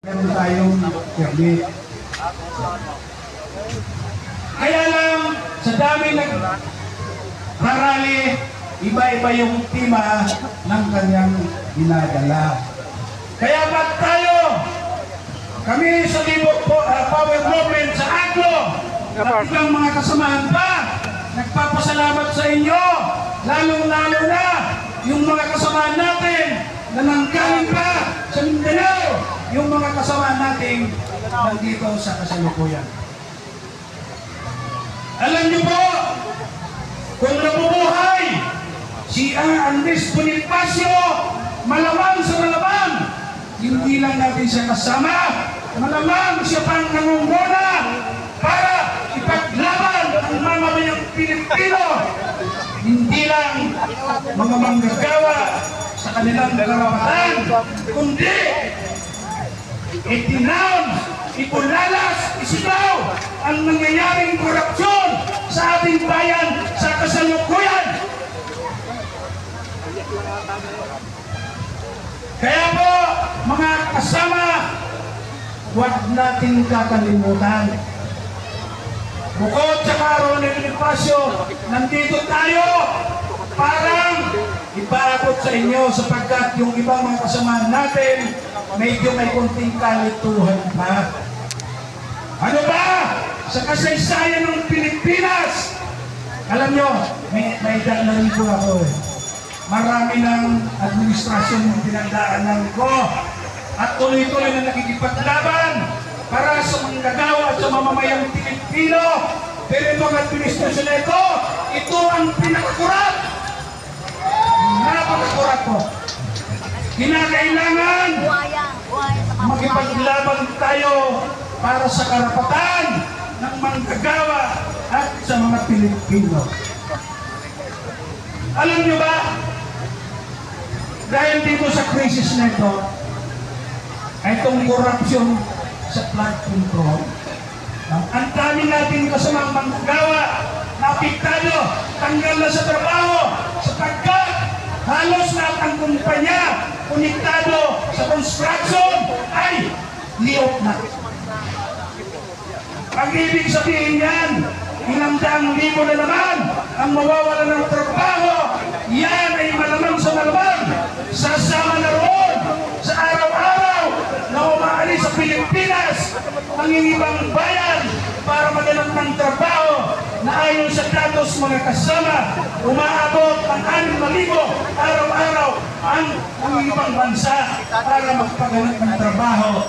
Meron tayong permit. Kaya lang, sa dami nag-rally, iba-iba yung tema ng kanyang dinadala. Kaya ba't tayo, kami sa Power Movement sa Aglo, at ibang mga kasamahan pa, nagpapasalamat sa inyo, lalong-lalo na yung mga kasamahan natin na nanggaling pa sa Mindanao, yung mga kasamahan natin nandito sa kasalukuyan. Alam niyo po, kung nabubuhay si Andres Bonifacio, malamang sa malamang, hindi lang natin siya kasama, malamang siya pang nangunguna para ipaglaban ang mamamayang Pilipino, hindi lang mga manggagawa sa kanilang karapatan, kundi itinounce, ipulalas, isigaw ang nangyayaring korupsyon sa ating bayan sa kasalukuyan. Kaya po, mga kasama, huwag natin kakalimutan. Bukod sa Ronel Bonifacio, nandito tayo parang ipaabot sa inyo sapagkat yung ibang mga kasamahan natin medyo may konting kalituhan pa. Ano ba? Sa kasaysayan ng Pilipinas, alam nyo, may daan po ako eh. Marami ng administrasyon yung pinagdaanan ko at tuloy-tuloy na nakikipaglaban para sa manggagawa at sa mamamayang Pilipino. Pero itong administrasyon na ito ang pinakakurat. Napakakurat po. Kinakailangan makipaglaban tayo para sa karapatan ng manggagawa at sa mga Pilipino. Alam nyo ba, dahil dito sa krisis na ito, ay itong korupsyon sa flood control, ang dami natin kasamang manggagawa na apektado, tanggal na sa trabaho, sapagkat halos lahat ang kumpanya konektado sa construction ay liot na. Ang ibig sabihin yan, ilang daang libo na naman ang mawawala ng trabaho. Yan ay malamang sa malamang sasama na roon sa araw-araw na umaalis sa Pilipinas ang ibang bayan para maganap ng trabaho na ayon sa datos mga kasama, umaabot ang 6,000 araw-araw ang ibang bansa para magpaganap ng trabaho.